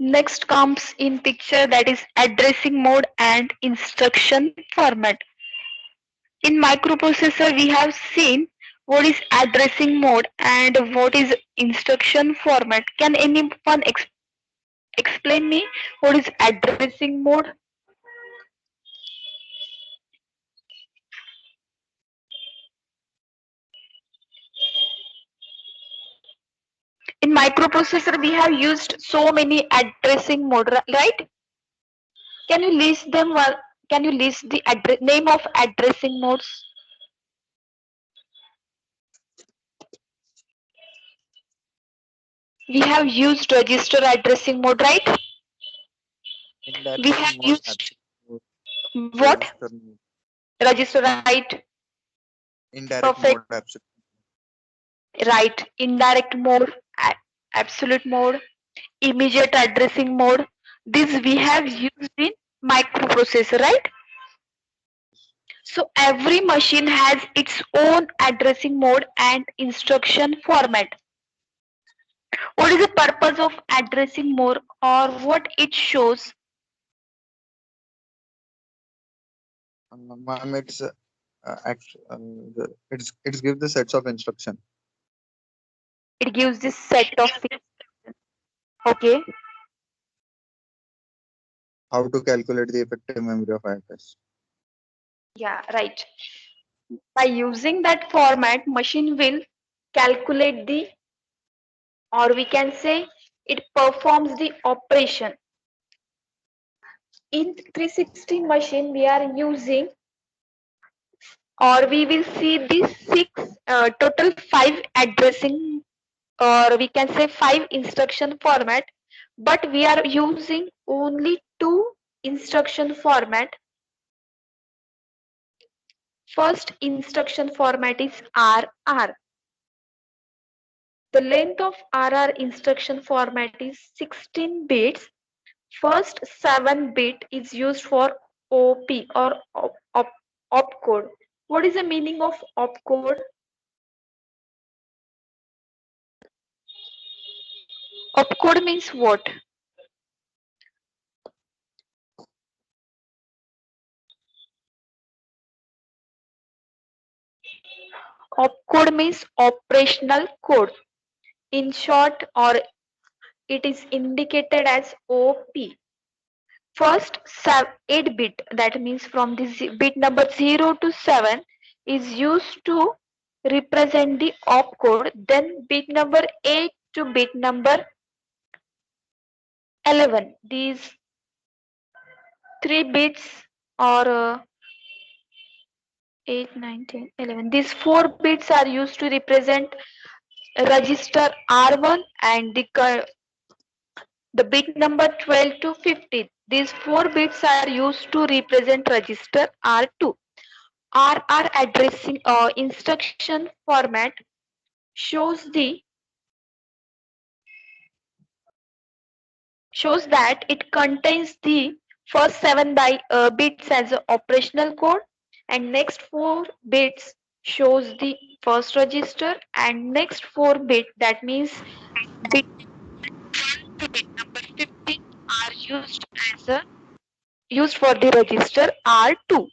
Next comes in picture, that is addressing mode and instruction format. In microprocessor, we have seen what is addressing mode and what is instruction format. Can anyone explain me what is addressing mode? In microprocessor, we have used so many addressing mode, right? Can you list them? Can you list the name of addressing modes? We have used register addressing mode, right? We Indirect have mode, used absolute mode, what? register mode. Register, right? Indirect Perfect, mode, absolute. right. Indirect mode, absolute mode, immediate addressing mode. This we have used in microprocessor, right? So every machine has its own addressing mode and instruction format. What is the purpose of addressing mode or what it shows? Ma'am, it's give the sets of instruction. It gives this set of, okay, How to calculate the effective memory of IFS. yeah, right. By using that format, machine will calculate the, or we can say it performs the operation. In 360 machine, we are using, or we will see these total five addressing, or we can say five instruction format, but we are using only two instruction format. First instruction format is RR. The length of RR instruction format is 16 bits. First 7 bit is used for OP or opcode. What is the meaning of opcode? Opcode means what? Opcode means operational code. In short, or it is indicated as OP. First 8 bit, that means from the bit number 0 to 7 is used to represent the opcode. Then bit number 8 to bit number 11. These 3 bits, or 8, 9, 10, 11. These 4 bits are used to represent register R1 and the bit number 12 to 15. These 4 bits are used to represent register R2. RR addressing instruction format shows the shows that it contains the first 7 bits as a operational code, and next 4 bits shows the first register, and next 4 bit, that means bit 1 to bit number 15 are used for the register R2.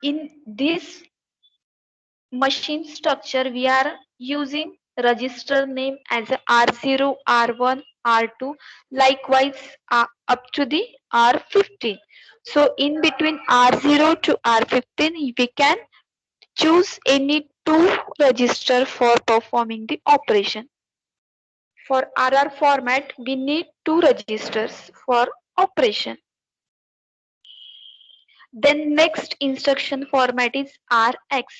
In this machine structure, we are using register name as a R0, R1, R2, likewise up to the R15. So in between R0 to R15, we can choose any two register for performing the operation. For RR format, we need two registers for operation. Then next instruction format is RX.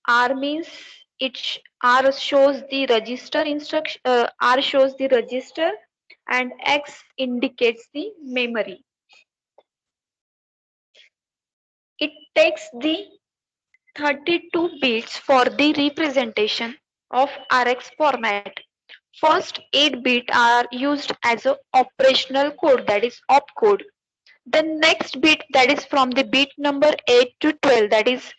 R means R shows the register instruction. R shows the register, and X indicates the memory. It takes the 32 bits for the representation of RX format. First 8 bits are used as a operational code, that is opcode. The next bit, that is from the bit number 8 to 12, that is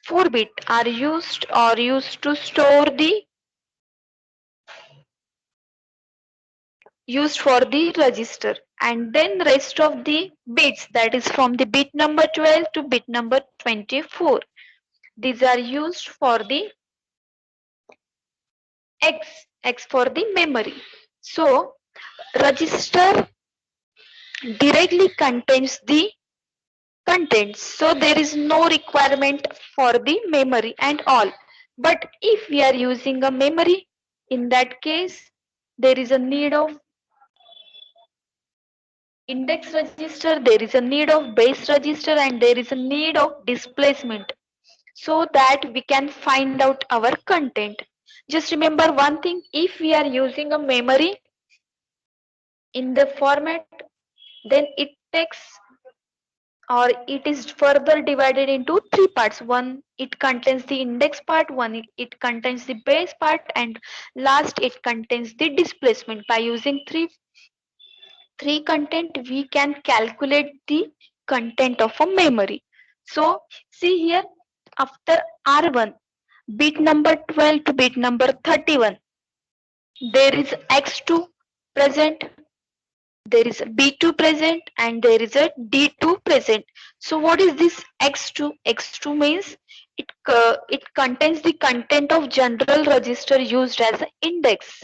4 bit are used to store the used for the register, and then rest of the bits, that is from the bit number 12 to bit number 24, these are used for the x for the memory. So register directly contains the contents, so there is no requirement for the memory and all. But if we are using a memory, in that case there is a need of index register, there is a need of base register, and there is a need of displacement, so that we can find out our content. Just remember one thing, if we are using a memory in the format, then it takes, or it is further divided into three parts. One, it contains the index part, one it contains the base part, and last it contains the displacement. By using three content, we can calculate the content of a memory. So see here, after R1, bit number 12 to bit number 31, there is X2 present, there is a B2 present, and there is a D2 present. So what is this X2? X2 means it contains the content of general register used as an index,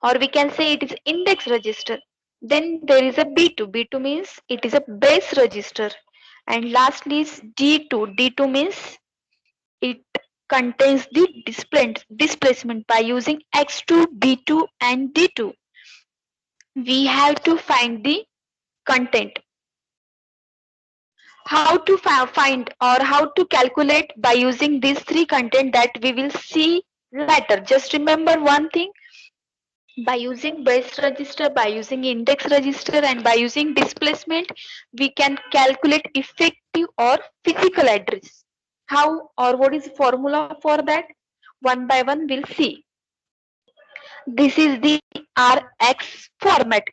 or we can say it is index register. Then there is a B2. B2 means it is a base register. And lastly is D2. D2 means it contains the displacement. By using X2, B2 and D2, we have to find the content. How to find or how to calculate by using these three content, that we will see later. Just remember one thing, by using base register, by using index register, and by using displacement, we can calculate effective or physical address. How or what is the formula for that? One by one we'll see. This is the RX format.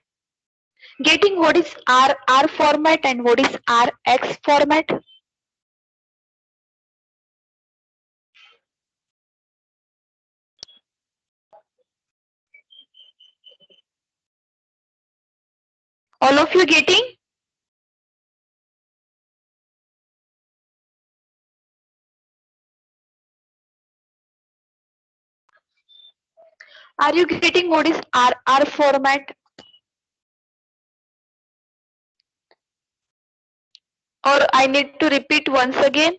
Getting what is RR format and what is RX format? All of you getting? Are you getting what is RR format? Or I need to repeat once again?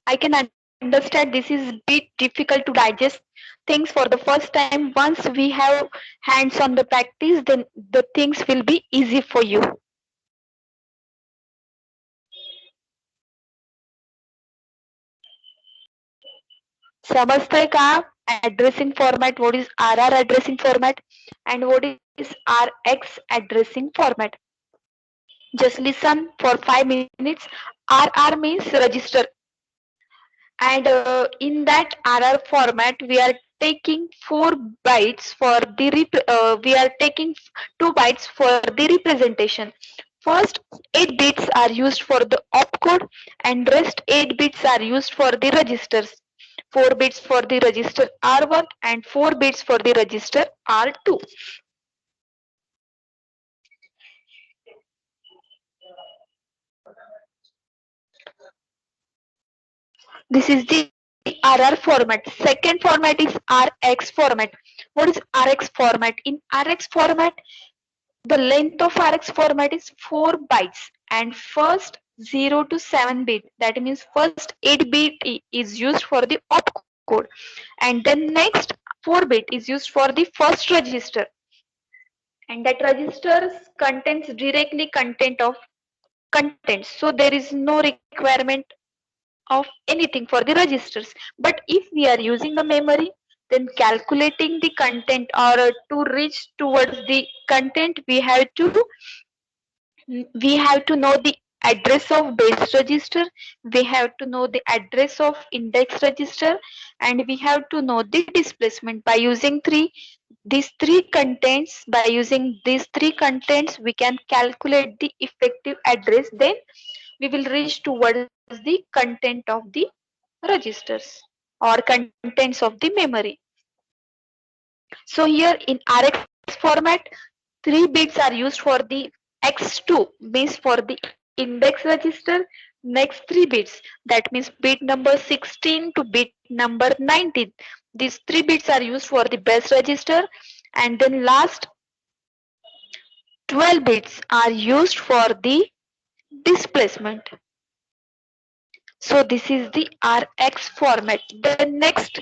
I can understand this is a bit difficult to digest things for the first time. Once we have hands on the practice, then the things will be easy for you. समझते का addressing format, what is RR addressing format and what is RX addressing format? Just listen for 5 minutes. RR means register, and in that RR format we are taking 4 bytes for the we are taking 2 bytes for the representation. First 8 bits are used for the opcode, and rest 8 bits are used for the registers. 4 bits for the register R1 and 4 bits for the register R2. This is the RR format. Second format is RX format. What is RX format? In RX format, the length of RX format is 4 bytes, and first 0 to 7 bit, that means first 8 bit is used for the opcode, and then next 4 bit is used for the first register, and that register contains directly content of content, so there is no requirement of anything for the registers. But if we are using the memory, then calculating the content, or to reach towards the content, we have to know the address of base register, we have to know the address of index register, and we have to know the displacement. By using three, these three contents, by using these three contents, we can calculate the effective address. Then we will reach towards the content of the registers or contents of the memory. So here in RX format, 3 bits are used for the X2, means for the index register. Next 3 bits, that means bit number 16 to bit number 19. These 3 bits are used for the base register, and then last 12 bits are used for the displacement. So this is the RX format. The next,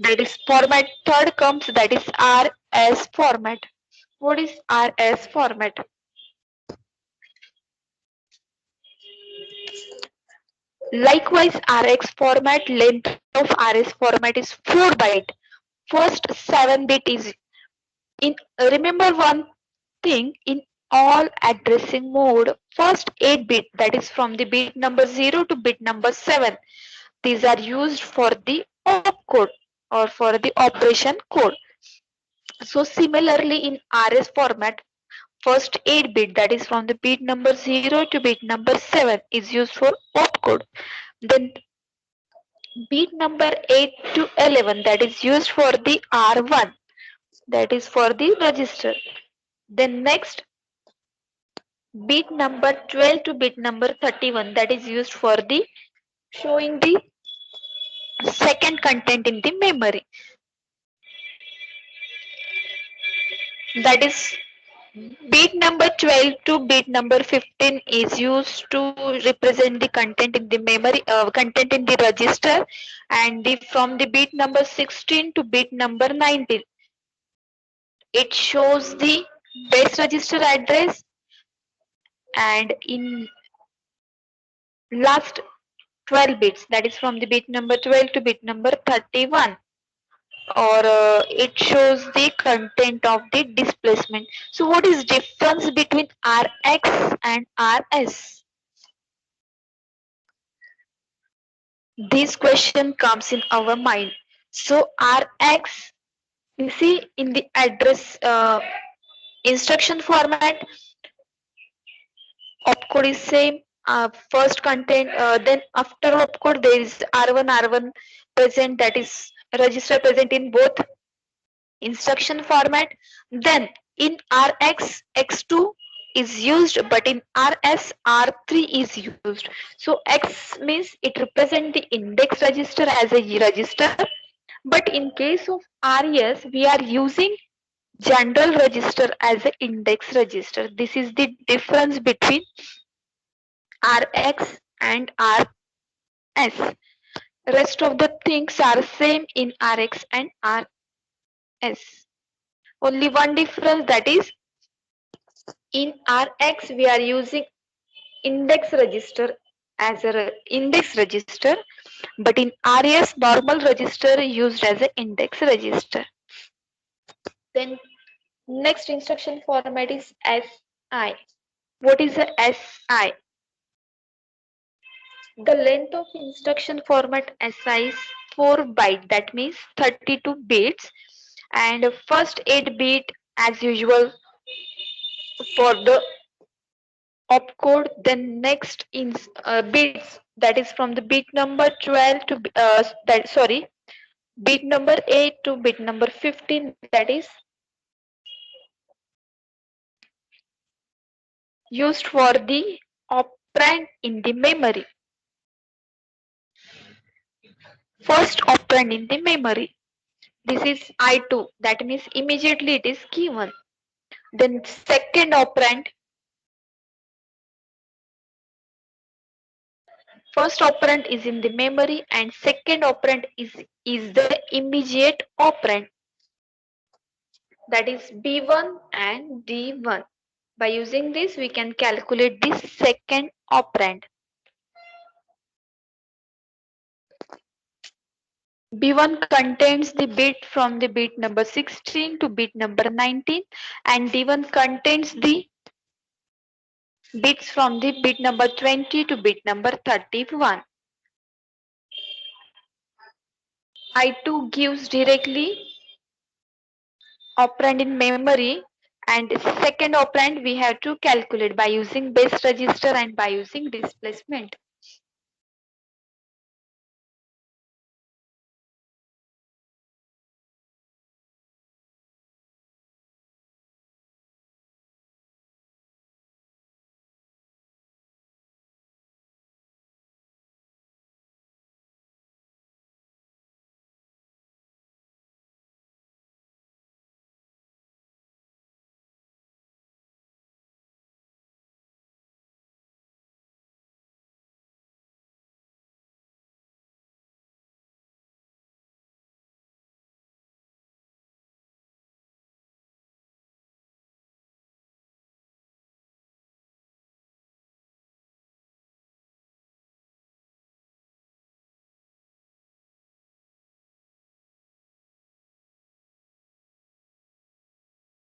that is format third comes, that is RS format. What is RS format? Likewise, RX format, length of RS format is 4 byte. First 7 bit is in. Remember one thing, in all addressing mode, first 8 bit, that is from the bit number 0 to bit number 7, these are used for the opcode or for the operation code. So similarly in RS format, first 8 bit, that is from the bit number 0 to bit number 7, is used for opcode. Then bit number 8 to 11, that is used for the R1, that is for the register. Then next bit number 12 to bit number 31, that is used for the showing the second content in the memory. That is bit number 12 to bit number 15 is used to represent the content in the memory, content in the register, and from the bit number 16 to bit number 19, it shows the base register address, and in last 12 bits, that is from the bit number 12 to bit number 31, or it shows the content of the displacement. So what is difference between RX and RS? This question comes in our mind. So RX, you see in the address instruction format, opcode is same. First content, then after opcode there is R1 present, that is register present in both instruction format. Then in RX, X2 is used, but in RS, R3 is used. So X means it represents the index register as a register, but in case of RS, we are using general register as an index register. This is the difference between RX and RS. Rest of the things are same in RX and RS. Only one difference, that is in RX we are using index register as a index register, but in RS normal register used as an index register. Then next instruction format is SI. What is a SI? The length of instruction format SI is 4 byte, that means 32 bits, and first 8 bit as usual for the opcode. Then next in bits, that is from the bit number 12 to that sorry bit number 8 to bit number 15, that is used for the operand in the memory. First operand in the memory, this is I2, that means immediately it is given. Then second operand, first operand is in the memory and second operand is the immediate operand, that is B1 and D1. By using this we can calculate the second operand. B1 contains the bit from the bit number 16 to bit number 19, and D1 contains the bits from the bit number 20 to bit number 31. I2 gives directly operand in memory, and second operand we have to calculate by using base register and by using displacement.